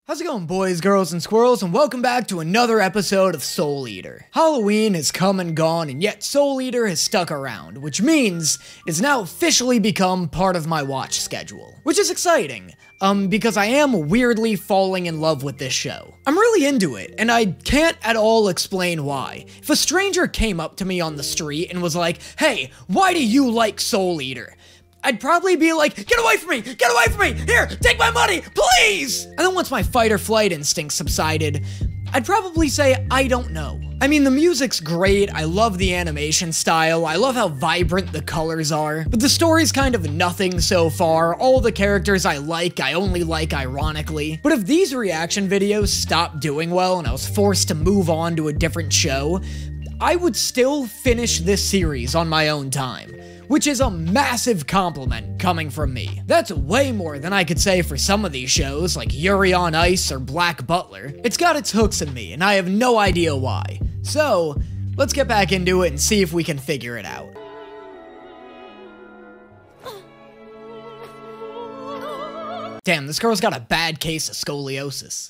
How's it going, boys, girls, and squirrels, and welcome back to another episode of Soul Eater. Halloween has come and gone, and yet Soul Eater has stuck around, which means it's now officially become part of my watch schedule. Which is exciting, because I am weirdly falling in love with this show. I'm really into it, and I can't at all explain why. If a stranger came up to me on the street and was like, "Hey, why do you like Soul Eater?" I'd probably be like, "Get away from me! Get away from me! Here, take my money, please!" And then once my fight or flight instinct subsided, I'd probably say, "I don't know." I mean, the music's great, I love the animation style, I love how vibrant the colors are, but the story's kind of nothing so far. All the characters I only like ironically. But if these reaction videos stopped doing well and I was forced to move on to a different show, I would still finish this series on my own time. Which is a massive compliment coming from me. That's way more than I could say for some of these shows, like Yuri on Ice or Black Butler. It's got its hooks in me, and I have no idea why. So, let's get back into it and see if we can figure it out. Damn, this girl's got a bad case of scoliosis.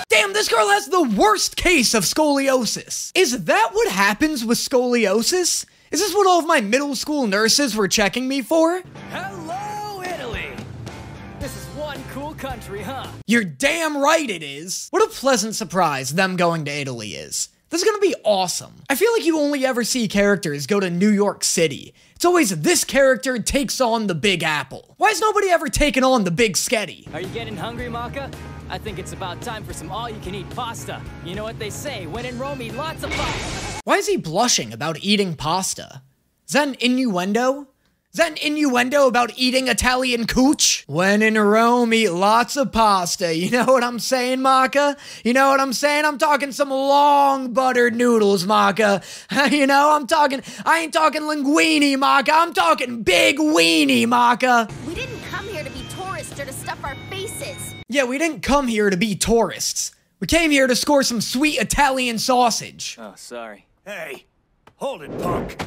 Damn, this girl has the worst case of scoliosis. Is that what happens with scoliosis? Is this what all of my middle school nurses were checking me for? Hello, Italy! This is one cool country, huh? You're damn right it is. What a pleasant surprise them going to Italy is. This is gonna be awesome. I feel like you only ever see characters go to New York City. It's always this character takes on the Big Apple. Why has nobody ever taken on the Big Sketty? Are you getting hungry, Maka? I think it's about time for some all-you-can-eat pasta. You know what they say, when in Rome, eat lots of pasta. Why is he blushing about eating pasta? Is that an innuendo? Is that an innuendo about eating Italian cooch? When in Rome, eat lots of pasta. You know what I'm saying, Maka? You know what I'm saying? I'm talking some long buttered noodles, Maka. You know, I ain't talking linguine, Maka. I'm talking big weenie, Maka. We didn't come here to be tourists or to stuff our faces. Yeah, we didn't come here to be tourists. We came here to score some sweet Italian sausage. Oh, sorry. Hey, hold it, punk.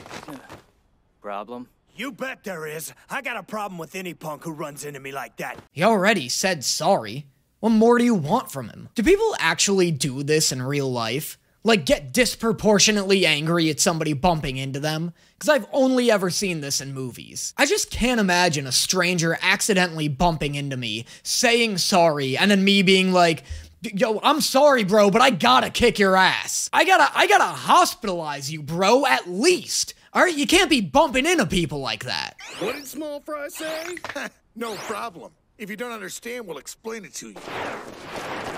Problem? You bet there is. I got a problem with any punk who runs into me like that. He already said sorry. What more do you want from him? Do people actually do this in real life? Like, get disproportionately angry at somebody bumping into them? Because I've only ever seen this in movies. I just can't imagine a stranger accidentally bumping into me, saying sorry, and then me being like, "Yo, I'm sorry, bro, but I gotta kick your ass. I gotta hospitalize you, bro, at least. Alright, you can't be bumping into people like that." What did Small Fry say? No problem. If you don't understand, we'll explain it to you.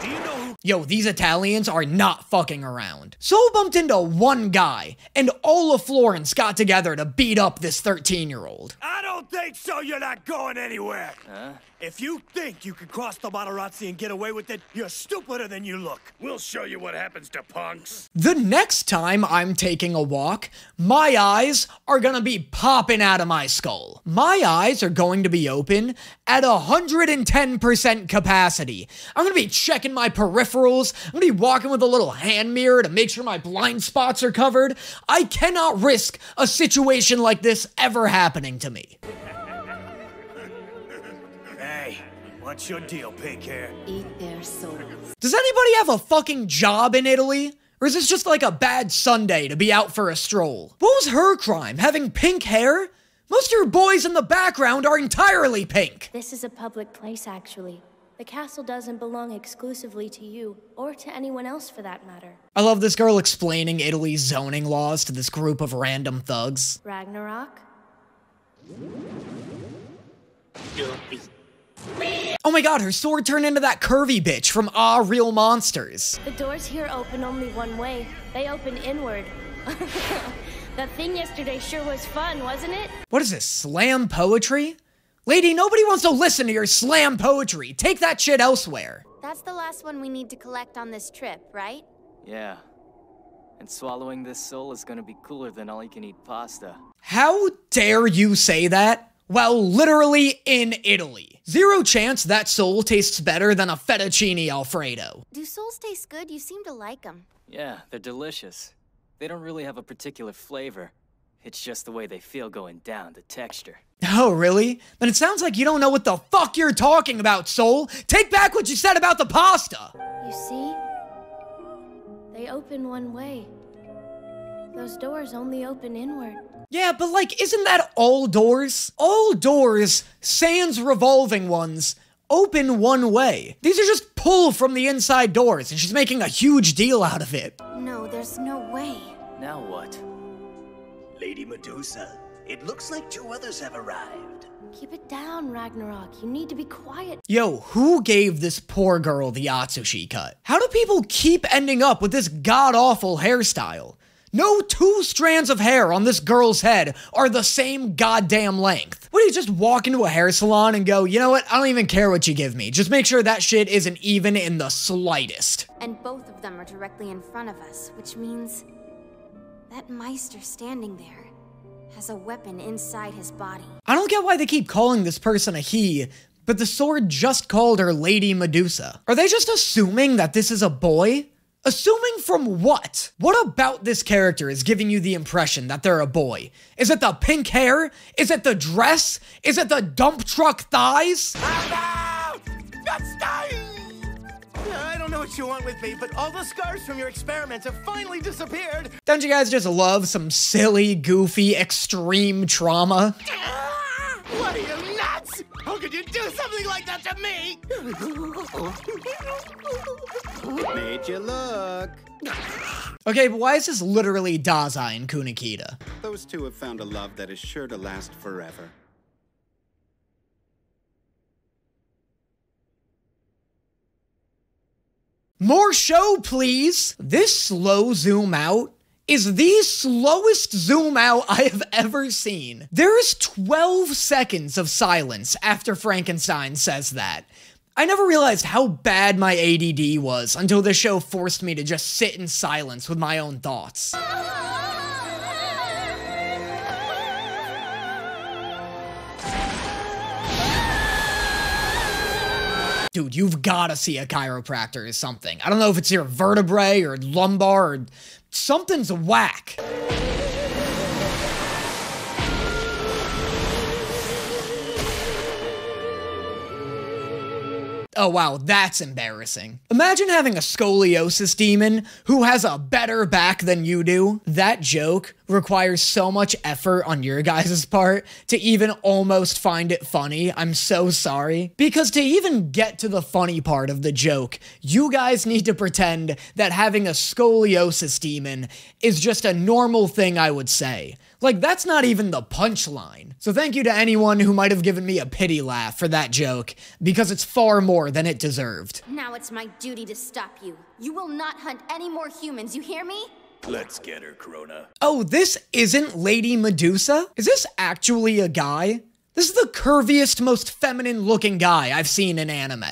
Do you know who? Yo, these Italians are not fucking around. Soul bumped into one guy, and all of Florence got together to beat up this 13-year-old. I don't think so. You're not going anywhere. Huh? If you think you can cross the Matarazzi and get away with it, you're stupider than you look. We'll show you what happens to punks. The next time I'm taking a walk, my eyes are gonna be popping out of my skull. My eyes are going to be open at 110% capacity. I'm gonna be checking my peripherals. I'm gonna be walking with a little hand mirror to make sure my blind spots are covered. I cannot risk a situation like this ever happening to me. Hey, what's your deal, pink hair? Eat their souls. Does anybody have a fucking job in Italy? Or is this just like a bad Sunday to be out for a stroll? What was her crime? Having pink hair? Most of your boys in the background are entirely pink. This is a public place, actually. The castle doesn't belong exclusively to you, or to anyone else for that matter. I love this girl explaining Italy's zoning laws to this group of random thugs. Ragnarok? Oh my god, her sword turned into that curvy bitch from Ah, Real Monsters. The doors here open only one way. They open inward. That thing yesterday sure was fun, wasn't it? What is this, slam poetry? Lady, nobody wants to listen to your slam poetry. Take that shit elsewhere. That's the last one we need to collect on this trip, right? Yeah. And swallowing this soul is gonna be cooler than all-you-can-eat pasta. How dare you say that? Well, literally in Italy. Zero chance that soul tastes better than a fettuccine Alfredo. Do souls taste good? You seem to like them. Yeah, they're delicious. They don't really have a particular flavor. It's just the way they feel going down, the texture. Oh, really? Then it sounds like you don't know what the fuck you're talking about, Soul. Take back what you said about the pasta. You see? They open one way. Those doors only open inward. Yeah, but like, isn't that all doors? All doors, sans revolving ones, open one way. These are just pull from the inside doors, and she's making a huge deal out of it. No, there's no way. Now what? Lady Medusa, it looks like 2 others have arrived. Keep it down, Ragnarok. You need to be quiet. Yo, who gave this poor girl the Atsushi cut? How do people keep ending up with this god-awful hairstyle? No 2 strands of hair on this girl's head are the same goddamn length. What do you just walk into a hair salon and go, you know what, I don't even care what you give me. Just make sure that shit isn't even in the slightest. And both of them are directly in front of us, which means that Meister standing there has a weapon inside his body. I don't get why they keep calling this person a he, but the sword just called her Lady Medusa. Are they just assuming that this is a boy? Assuming from what? What about this character is giving you the impression that they're a boy? Is it the pink hair? Is it the dress? Is it the dump truck thighs? I don't know what you want with me, but all the scars from your experiments have finally disappeared. Don't you guys just love some silly, goofy, extreme trauma? What are you, nuts? How could you do something like that to me? Made you look. Okay, but why is this literally Dazai and Kunikita? Those 2 have found a love that is sure to last forever. More show, please! This slow zoom out is the slowest zoom out I have ever seen. There is 12 seconds of silence after Frankenstein says that. I never realized how bad my ADD was until the show forced me to just sit in silence with my own thoughts. Dude, you've gotta see a chiropractor or something. I don't know if it's your vertebrae or lumbar or something's whack. Oh wow, that's embarrassing. Imagine having a scoliosis demon who has a better back than you do. That joke requires so much effort on your guys' part to even almost find it funny. I'm so sorry. Because to even get to the funny part of the joke, you guys need to pretend that having a scoliosis demon is just a normal thing I would say. Like, that's not even the punchline. So thank you to anyone who might have given me a pity laugh for that joke, because it's far more than it deserved. Now it's my duty to stop you. You will not hunt any more humans, you hear me? Let's get her, Crona. Oh, this isn't Lady Medusa? Is this actually a guy? This is the curviest, most feminine-looking guy I've seen in anime.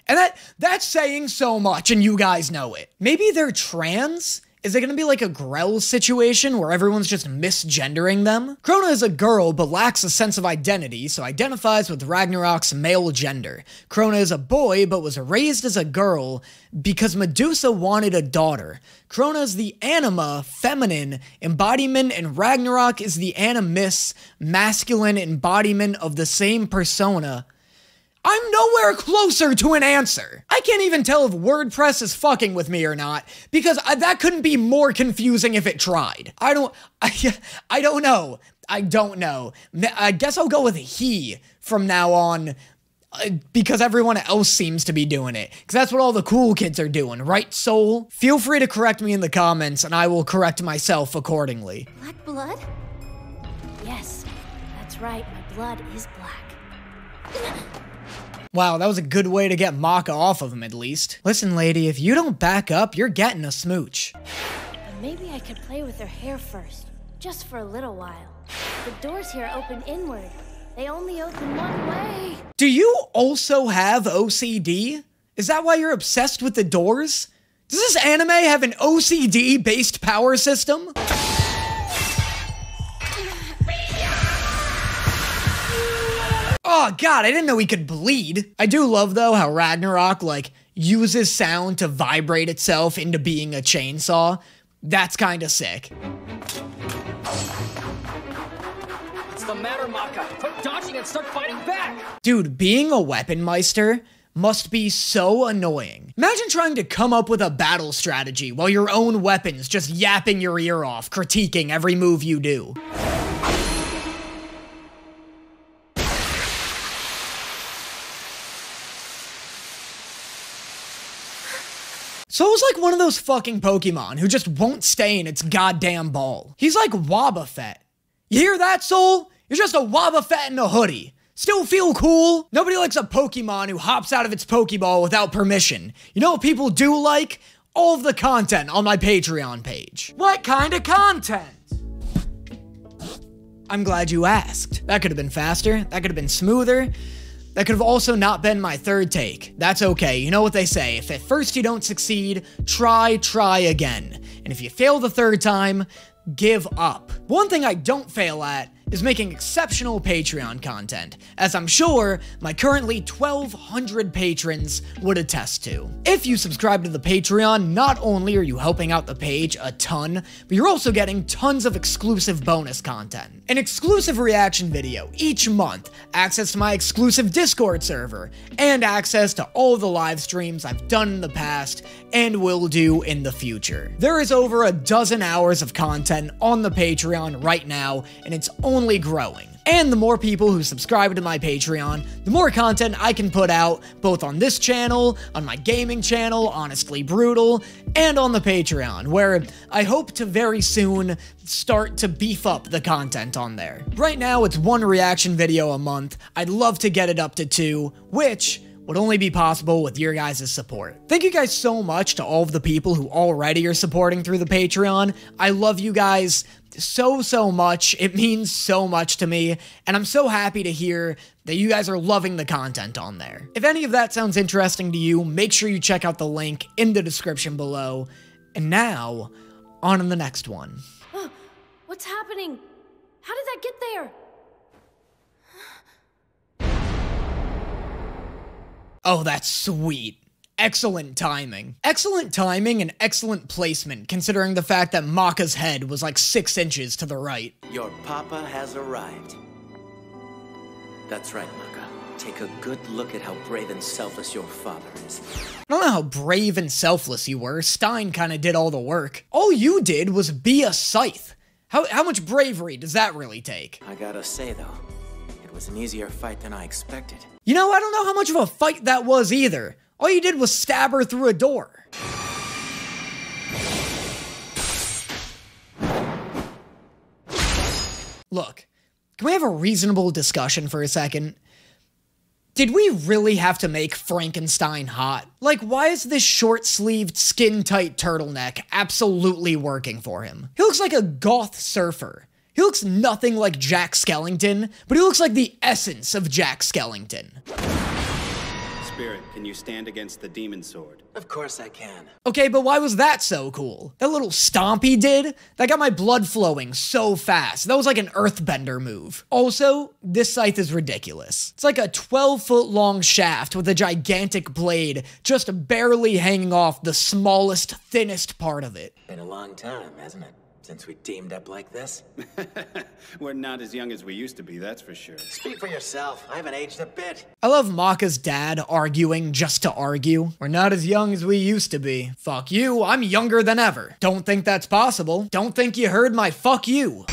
And that's saying so much, and you guys know it. Maybe they're trans? Is it gonna be like a Grell situation where everyone's just misgendering them? Crona is a girl but lacks a sense of identity, so identifies with Ragnarok's male gender. Crona is a boy but was raised as a girl because Medusa wanted a daughter. Crona is the anima, feminine, embodiment, and Ragnarok is the animus, masculine embodiment of the same persona. I'm nowhere closer to an answer. I can't even tell if WordPress is fucking with me or not, because that couldn't be more confusing if it tried. I don't know. I don't know. I guess I'll go with he from now on, because everyone else seems to be doing it. Because that's what all the cool kids are doing, right, Soul? Feel free to correct me in the comments, and I will correct myself accordingly. Black blood? Yes, that's right. My blood is black. Wow, that was a good way to get Maka off of him, at least. Listen, lady, if you don't back up, you're getting a smooch. But maybe I could play with her hair first, just for a little while. The doors here open inward. They only open one way. Do you also have OCD? Is that why you're obsessed with the doors? Does this anime have an OCD-based power system? Oh god, I didn't know he could bleed. I do love, though, how Ragnarok, like, uses sound to vibrate itself into being a chainsaw. That's kinda sick. the matter, Maka? Quit dodging and start fighting back! Dude, being a weapon meister must be so annoying. Imagine trying to come up with a battle strategy while your own weapon's just yapping your ear off, critiquing every move you do. Soul's like one of those fucking Pokemon who just won't stay in its goddamn ball. He's like Wobbuffet. You hear that, Soul? You're just a Wobbuffet in a hoodie. Still feel cool? Nobody likes a Pokemon who hops out of its Pokeball without permission. You know what people do like? All of the content on my Patreon page. What kind of content? I'm glad you asked. That could have been faster. That could have been smoother. That could have also not been my third take. That's okay. You know what they say. If at first you don't succeed, try again. And if you fail the third time, give up. One thing I don't fail at is making exceptional Patreon content, as I'm sure my currently 1,200 patrons would attest to. If you subscribe to the Patreon, not only are you helping out the page a ton, but you're also getting tons of exclusive bonus content. An exclusive reaction video each month, access to my exclusive Discord server, and access to all the live streams I've done in the past and will do in the future. There is over a dozen hours of content on the Patreon right now, and it's only growing. And the more people who subscribe to my Patreon, the more content I can put out, both on this channel, on my gaming channel, Honestly Brutal, and on the Patreon, where I hope to very soon start to beef up the content on there. Right now, it's one reaction video a month. I'd love to get it up to 2, which would only be possible with your guys' support. Thank you guys so much to all of the people who already are supporting through the Patreon. I love you guys so much. It means so much to me, and I'm so happy to hear that you guys are loving the content on there. If any of that sounds interesting to you, make sure you check out the link in the description below. And now, on to the next one. What's happening? How did that get there? Oh, that's sweet. Excellent timing. Excellent timing and excellent placement, considering the fact that Maka's head was like 6 inches to the right. Your papa has arrived. That's right, Maka. Take a good look at how brave and selfless your father is. I don't know how brave and selfless you were. Stein kinda did all the work. All you did was be a scythe. How much bravery does that really take? I gotta say, though, it was an easier fight than I expected. You know, I don't know how much of a fight that was either. All you did was stab her through a door. Look, can we have a reasonable discussion for a second? Did we really have to make Frankenstein hot? Like, why is this short-sleeved, skin-tight turtleneck absolutely working for him? He looks like a goth surfer. He looks nothing like Jack Skellington, but he looks like the essence of Jack Skellington. Spirit, can you stand against the demon sword? Of course I can. Okay, but why was that so cool? That little stomp he did? That got my blood flowing so fast. That was like an earthbender move. Also, this scythe is ridiculous. It's like a 12-foot long shaft with a gigantic blade just barely hanging off the smallest, thinnest part of it. Been a long time, hasn't it? Since we teamed up like this? We're not as young as we used to be, that's for sure. Speak for yourself. I haven't aged a bit. I love Maka's dad arguing just to argue. We're not as young as we used to be. Fuck you, I'm younger than ever. Don't think that's possible. Don't think you heard my fuck you.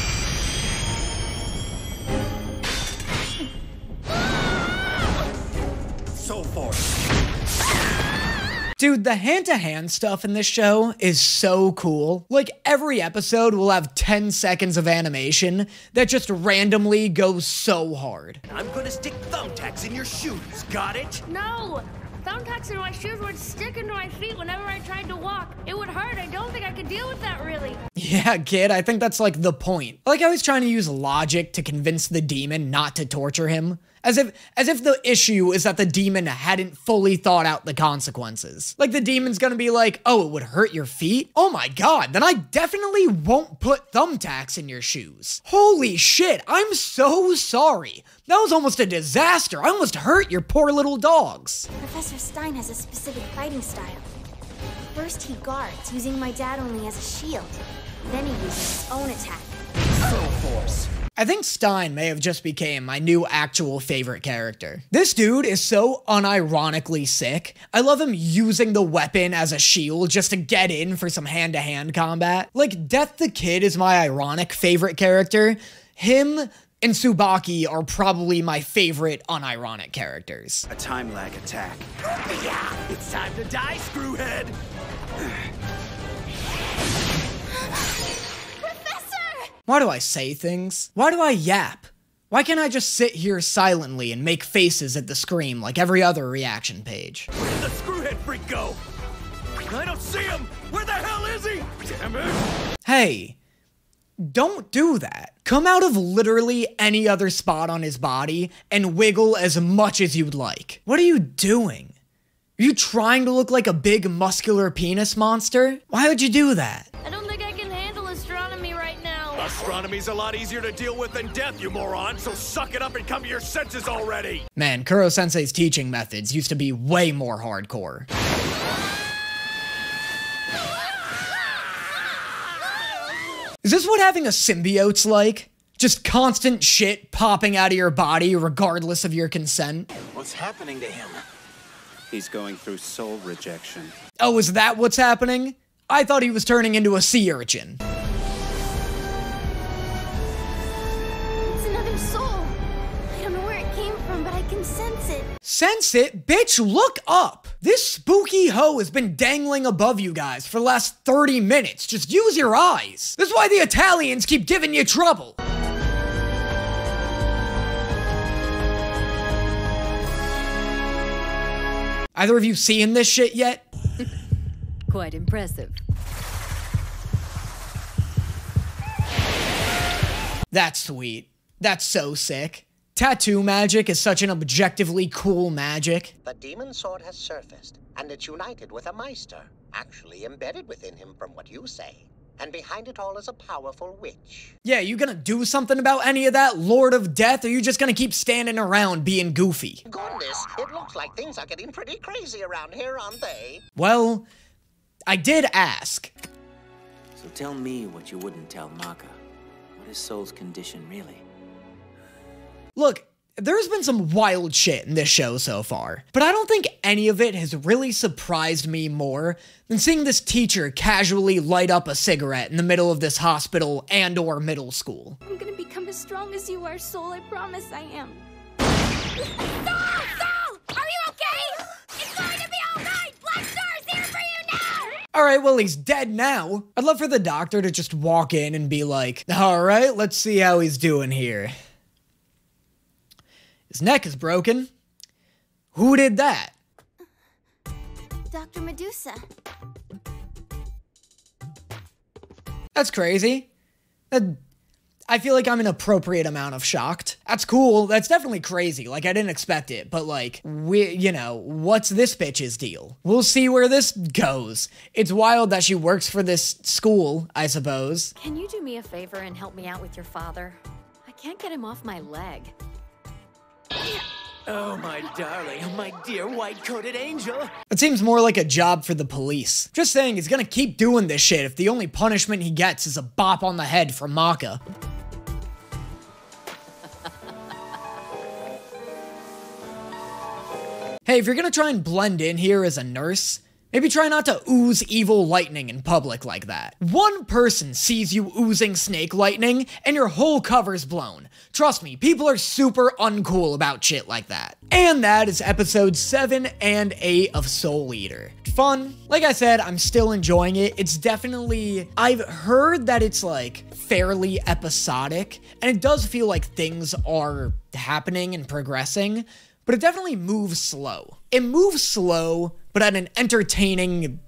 So forth. Dude, the hand-to-hand stuff in this show is so cool. Like, every episode will have 10 seconds of animation that just randomly goes so hard. I'm gonna stick thumbtacks in your shoes, got it? No! Thumbtacks in my shoes would stick into my feet whenever I tried to walk. It would hurt. I don't think I could deal with that, really. Yeah, kid, I think that's like the point. I like how he's trying to use logic to convince the demon not to torture him. As if the issue is that the demon hadn't fully thought out the consequences. Like, the demon's gonna be like, oh, it would hurt your feet? Oh my god, then I definitely won't put thumbtacks in your shoes. Holy shit, I'm so sorry. That was almost a disaster. I almost hurt your poor little dogs. Professor Stein has a specific fighting style. First he guards, using my dad only as a shield. Then he uses his own attack. Soul Force. I think Stein may have just became my new actual favorite character. This dude is so unironically sick. I love him using the weapon as a shield just to get in for some hand-to-hand combat. Like, Death the Kid is my ironic favorite character. Him and Tsubaki are probably my favorite unironic characters. A time lag attack. Yeah, it's time to die, screwhead. Why do I say things? Why do I yap? Why can't I just sit here silently and make faces at the screen like every other reaction page? Where did the screwhead freak go? I don't see him. Where the hell is he? Damn it. Hey, don't do that. Come out of literally any other spot on his body and wiggle as much as you'd like. What are you doing? Are you trying to look like a big muscular penis monster? Why would you do that? I don't think I can handle astronomy right now. Astronomy's a lot easier to deal with than death, you moron, so suck it up and come to your senses already. Man, Kuro-sensei's teaching methods used to be way more hardcore. Is this what having a symbiote's like? Just constant shit popping out of your body regardless of your consent? What's happening to him? He's going through soul rejection. Oh, is that what's happening? I thought he was turning into a sea urchin. It's another soul. I don't know where it came from, but I can sense it. Sense it? Bitch, look up! This spooky hoe has been dangling above you guys for the last 30 minutes. Just use your eyes. This is why the Italians keep giving you trouble. Either of you seeing this shit yet? Quite impressive. That's sweet. That's so sick. Tattoo magic is such an objectively cool magic. The demon sword has surfaced, and it's united with a Meister, actually embedded within him from what you say. And behind it all is a powerful witch. Yeah, you gonna do something about any of that, Lord of Death, or you just gonna keep standing around being goofy? Goodness, it looks like things are getting pretty crazy around here, aren't they? Well, I did ask. So tell me what you wouldn't tell Maka. What is Soul's condition, really? Look, there's been some wild shit in this show so far, but I don't think any of it has really surprised me more than seeing this teacher casually light up a cigarette in the middle of this hospital and/or middle school. I'm gonna become as strong as you are, Soul. I promise I am. Soul! Are you okay? It's going to be all right! Black Star is here for you now! Alright, well, he's dead now. I'd love for the doctor to just walk in and be like, alright, let's see how he's doing here. His neck is broken. Who did that? Dr. Medusa. That's crazy. I feel like I'm an appropriate amount of shocked. That's cool. That's definitely crazy. Like, I didn't expect it. But, like, you know, what's this bitch's deal? We'll see where this goes. It's wild that she works for this school, I suppose. Can you do me a favor and help me out with your father? I can't get him off my leg. Oh, my darling, my dear white-coated angel. It seems more like a job for the police. Just saying, he's gonna keep doing this shit if the only punishment he gets is a bop on the head from Maka. Hey, if you're gonna try and blend in here as a nurse, maybe try not to ooze evil lightning in public like that. One person sees you oozing snake lightning, and your whole cover's blown. Trust me, people are super uncool about shit like that. And that is episodes 7 and 8 of Soul Eater. Fun. Like I said, I'm still enjoying it. It's definitely, I've heard that it's like fairly episodic, and it does feel like things are happening and progressing, but it definitely moves slow. It moves slow, but at an entertaining,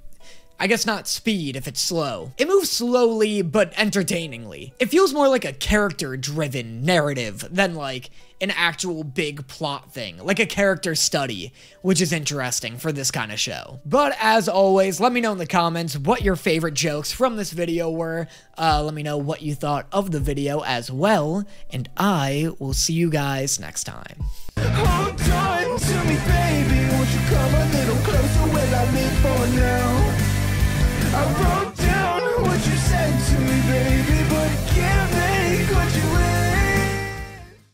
I guess not speed if it's slow. It moves slowly, but entertainingly. It feels more like a character-driven narrative than like an actual big plot thing, like a character study, which is interesting for this kind of show. But as always, let me know in the comments what your favorite jokes from this video were. Let me know what you thought of the video as well, and I will see you guys next time. Hold on to me, baby. Won't you come a little closer where I live for now? I wrote down what you said to me, baby.